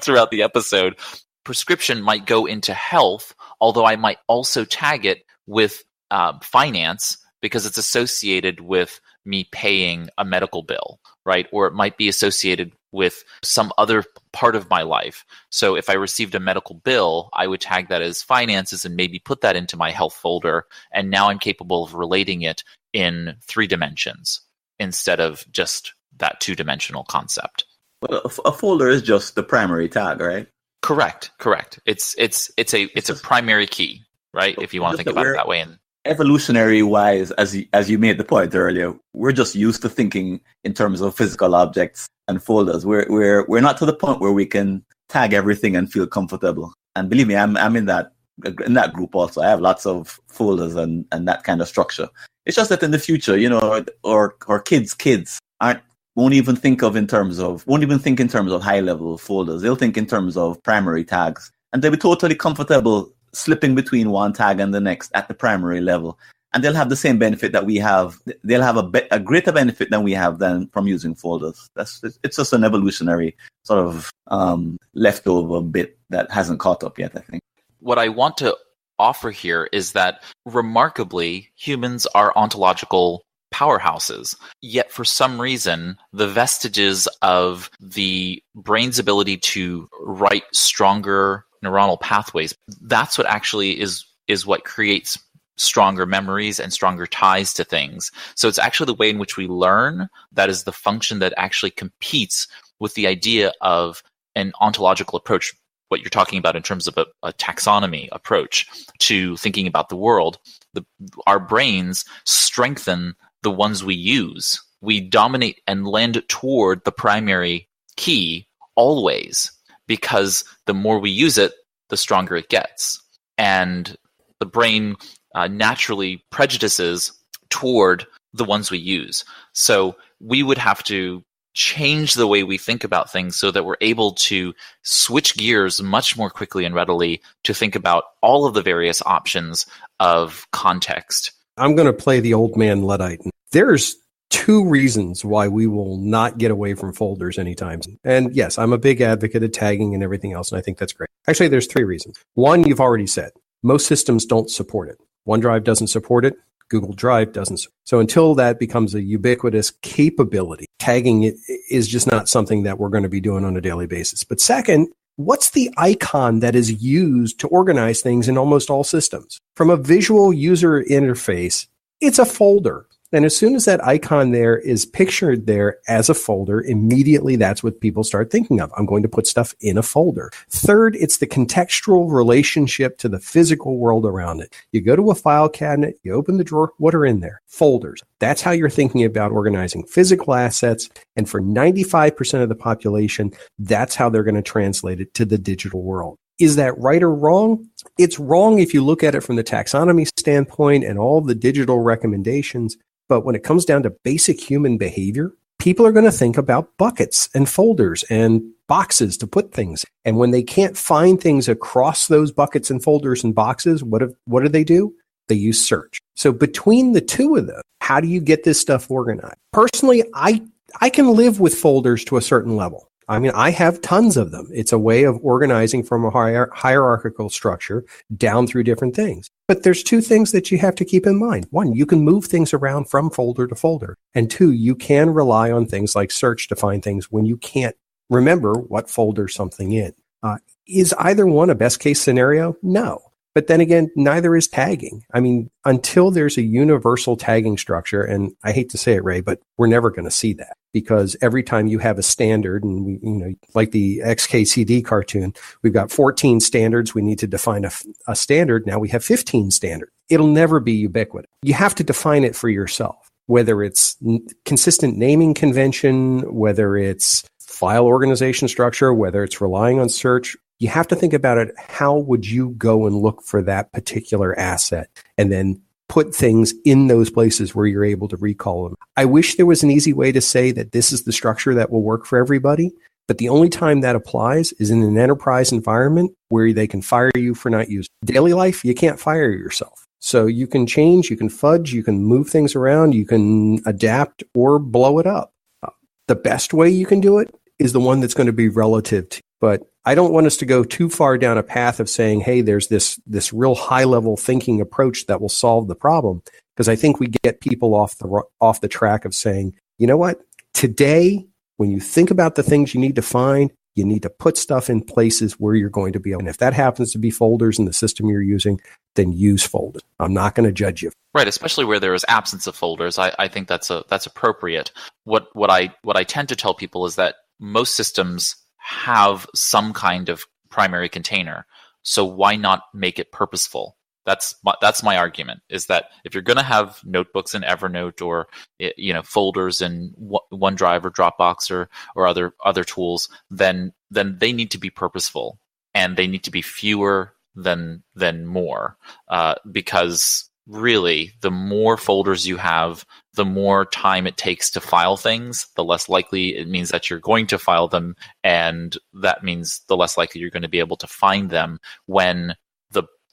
throughout the episode, prescription might go into health, although I might also tag it with finance because it's associated with me paying a medical bill, right? Or it might be associated with some other part of my life. So if I received a medical bill, I would tag that as finances and maybe put that into my health folder. And now I'm capable of relating it in 3 dimensions instead of just that 2-dimensional concept. Well, a folder is just the primary tag, right? Correct. It's a primary key, right? If you want to think about it that way. And evolutionary wise, as you made the point earlier, we're just used to thinking in terms of physical objects and folders. We're not to the point where we can tag everything and feel comfortable. And believe me, I'm in that group also. I have lots of folders and that kind of structure. It's just that in the future, or kids won't even think in terms of high level folders. They'll think in terms of primary tags, and they'll be totally comfortable slipping between one tag and the next at the primary level. And they'll have the same benefit that we have. They'll have a greater benefit than we have from using folders. It's just an evolutionary sort of leftover bit that hasn't caught up yet, I think. What I want to offer here is that remarkably, humans are ontological powerhouses. Yet for some reason, the vestiges of the brain's ability to write stronger neuronal pathways, that's what actually is what creates stronger memories and stronger ties to things. So it's actually the way in which we learn that is the function that actually competes with the idea of an ontological approach, what you're talking about in terms of a taxonomy approach to thinking about the world. Our brains strengthen the ones we use. We dominate and lend toward the primary key always, because the more we use it, the stronger it gets. And the brain naturally prejudices toward the ones we use. So we would have to change the way we think about things so that we're able to switch gears much more quickly and readily to think about all of the various options of context. I'm going to play the old man Luddite. There's 2 reasons why we will not get away from folders anytime soon. And yes, I'm a big advocate of tagging and everything else, and I think that's great. Actually, there's 3 reasons. One, you've already said. Most systems don't support it. OneDrive doesn't support it. Google Drive doesn't. So until that becomes a ubiquitous capability, tagging it is just not something that we're going to be doing on a daily basis. But second, what's the icon that is used to organize things in almost all systems? From a visual user interface, it's a folder. And as soon as that icon there is pictured there as a folder, immediately that's what people start thinking of. I'm going to put stuff in a folder. Third, it's the contextual relationship to the physical world around it. You go to a file cabinet, you open the drawer, what are in there? Folders. That's how you're thinking about organizing physical assets. And for 95% of the population, that's how they're going to translate it to the digital world. Is that right or wrong? It's wrong if you look at it from the taxonomy standpoint and all the digital recommendations. But when it comes down to basic human behavior, people are going to think about buckets and folders and boxes to put things. And when they can't find things across those buckets and folders and boxes, what do? They use search. So between the two of them, how do you get this stuff organized? Personally, I can live with folders to a certain level. I mean, I have tons of them. It's a way of organizing from a hierarchical structure down through different things. But there's two things that you have to keep in mind. One, you can move things around from folder to folder. And two, you can rely on things like search to find things when you can't remember what folder something in. Is either one a best case scenario? No. But then again, neither is tagging. I mean, until there's a universal tagging structure, and I hate to say it, Ray, but we're never going to see that, because every time you have a standard, and we, like the XKCD cartoon, we've got 14 standards. We need to define a standard. Now we have 15 standards. It'll never be ubiquitous. You have to define it for yourself, whether it's consistent naming convention, whether it's file organization structure, whether it's relying on search. You have to think about it. How would you go and look for that particular asset and then put things in those places where you're able to recall them? I wish there was an easy way to say that this is the structure that will work for everybody, but the only time that applies is in an enterprise environment where they can fire you for not using it. Daily life, you can't fire yourself. So you can change, you can fudge, you can move things around, you can adapt or blow it up. The best way you can do it is the one that's going to be relative to. But I don't want us to go too far down a path of saying, hey, there's this real high-level thinking approach that will solve the problem, because I think we get people off the track of saying, you know what? Today, when you think about the things you need to find, you need to put stuff in places where you're going to be able. And if that happens to be folders in the system you're using, then use folders. I'm not going to judge you. Right, especially where there is absence of folders. I think that's appropriate. What I tend to tell people is that most systems have some kind of primary container. So why not make it purposeful? That's my argument, is that if you're going to have notebooks in Evernote or folders in OneDrive or Dropbox or other tools, then they need to be purposeful, and they need to be fewer than more, because really, the more folders you have, the more time it takes to file things, the less likely it means that you're going to file them. And that means the less likely you're going to be able to find them when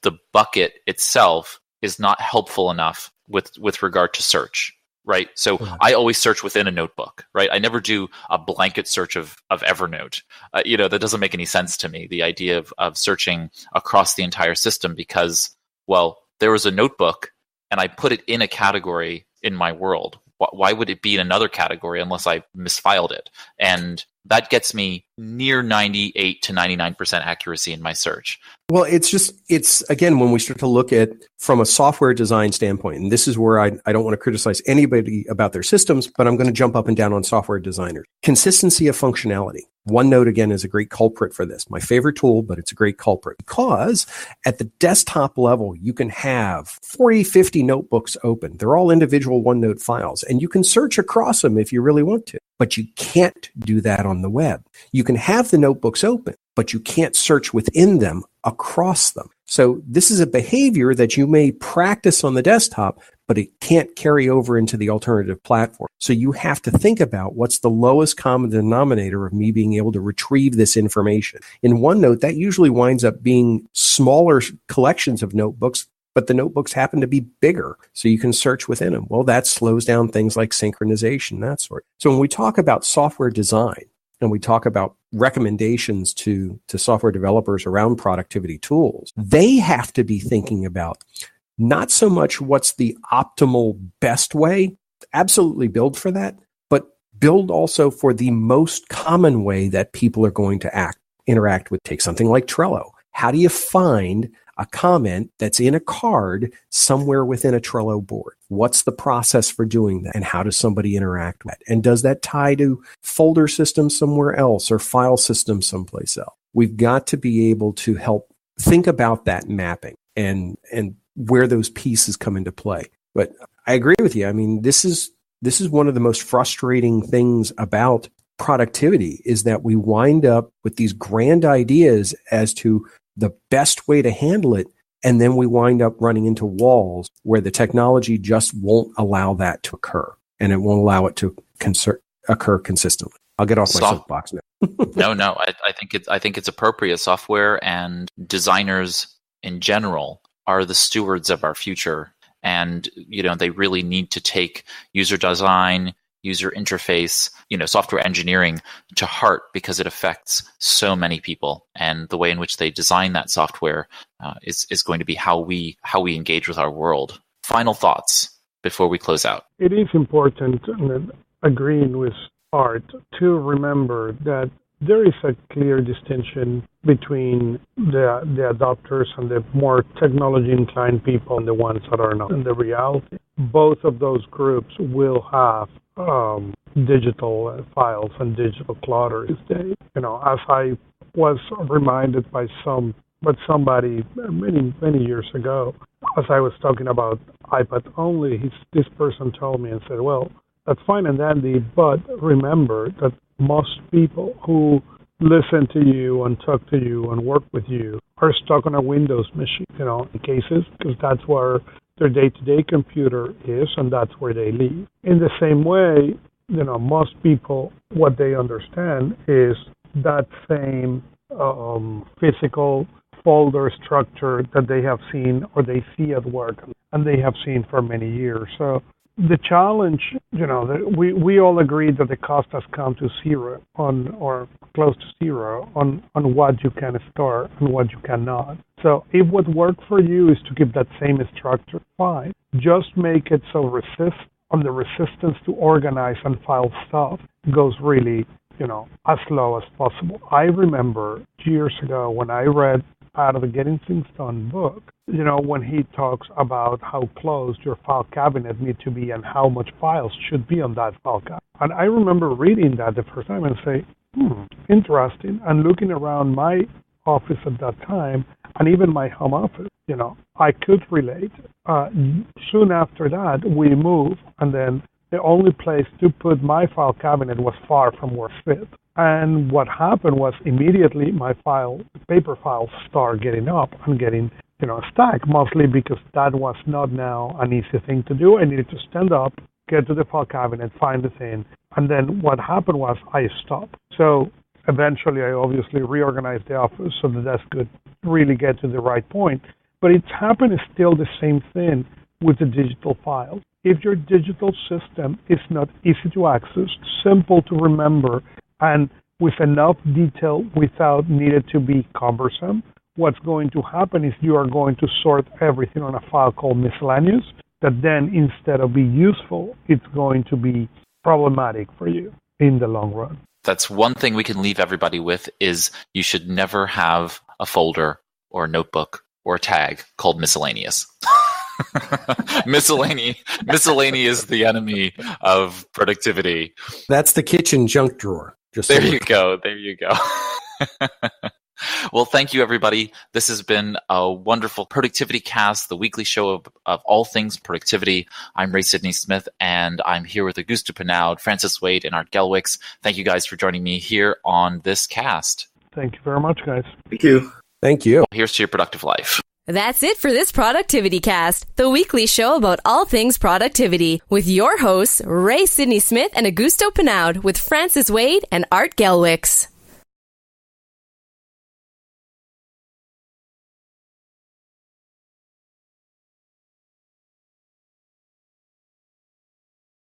the bucket itself is not helpful enough with regard to search, right? So I always search within a notebook, right? I never do a blanket search of Evernote. That doesn't make any sense to me, the idea of searching across the entire system, because, well, there was a notebook and I put it in a category in my world. Why would it be in another category unless I misfiled it? And that gets me near 98 to 99% accuracy in my search. Well, it's again, when we start to look at from a software design standpoint, and this is where I don't want to criticize anybody about their systems, but I'm going to jump up and down on software designers. Consistency of functionality. OneNote, again, is a great culprit for this. My favorite tool, but it's a great culprit, because at the desktop level, you can have 40, 50 notebooks open. They're all individual OneNote files, and you can search across them if you really want to, but you can't do that on the web. You can have the notebooks open, but you can't search within them across them. So this is a behavior that you may practice on the desktop, but it can't carry over into the alternative platform. So you have to think about what's the lowest common denominator of me being able to retrieve this information. In OneNote, that usually winds up being smaller collections of notebooks, but the notebooks happen to be bigger, so you can search within them. Well, that slows down things like synchronization, that sort. So when we talk about software design, and we talk about recommendations to software developers around productivity tools, they have to be thinking about not so much what's the optimal best way, absolutely build for that, but build also for the most common way that people are going to interact with. Take something like Trello. How do you find a comment that's in a card somewhere within a Trello board? What's the process for doing that? And how does somebody interact with it? And does that tie to folder systems somewhere else or file systems someplace else? We've got to be able to help think about that mapping and where those pieces come into play. But I agree with you. I mean, this is one of the most frustrating things about productivity, is that we wind up with these grand ideas as to the best way to handle it, and then we wind up running into walls where the technology just won't allow that to occur, and it won't allow it to occur consistently. I'll get off my soapbox now. No. I think it's appropriate. Software and designers in general are the stewards of our future, and they really need to take user design, user interface, software engineering to heart, because it affects so many people, and the way in which they design that software is going to be how we engage with our world. Final thoughts before we close out. It is important, agreeing with Art, to remember that there is a clear distinction between the adopters and the more technology-inclined people and the ones that are not. In the reality, both of those groups will have digital files and digital clutter these days. As I was reminded by somebody many years ago, as I was talking about iPad only, this person told me and said, well, that's fine and dandy, but remember that most people who listen to you and talk to you and work with you are stuck on a Windows machine, in cases, because that's where their day-to-day computer is and that's where they live. In the same way, most people, what they understand is that same physical folder structure that they have seen or they see at work and they have seen for many years. So the challenge, we all agree that the cost has come to zero or close to zero on what you can store and what you cannot. So if what worked for you is to keep that same structure, fine. Just make it so the resistance to organize and file stuff goes really, as low as possible. I remember years ago when I read out of the Getting Things Done book, when he talks about how close your file cabinet needs to be and how much files should be on that file cabinet. And I remember reading that the first time and say, interesting. And looking around my office at that time, and even my home office, I could relate. Soon after that, we moved, and then the only place to put my file cabinet was far from where it fit. And what happened was immediately my paper files start getting up and getting, stacked, mostly because that was not now an easy thing to do. I needed to stand up, get to the file cabinet, find the thing. And then what happened was I stopped. So eventually I obviously reorganized the office so the desk could really get to the right point. But it's happened still the same thing with the digital files. If your digital system is not easy to access, simple to remember, and with enough detail without needed to be cumbersome, what's going to happen is you are going to sort everything on a file called miscellaneous, that then instead of being useful, it's going to be problematic for you in the long run. That's one thing we can leave everybody with, is you should never have a folder or a notebook or a tag called miscellaneous. Miscellany is the enemy of productivity. That's the kitchen junk drawer. There you go. Well, thank you, everybody. This has been a wonderful Productivity Cast, the weekly show of all things productivity. I'm Ray Sidney Smith, and I'm here with Augusto Pinaud, Francis Wade, and Art Gelwicks. Thank you guys for joining me here on this cast. Thank you very much, guys. Thank you. Thank you. Here's to your productive life. That's it for this Productivity Cast, the weekly show about all things productivity, with your hosts, Ray Sidney Smith and Augusto Pinaud, with Francis Wade and Art Gelwicks.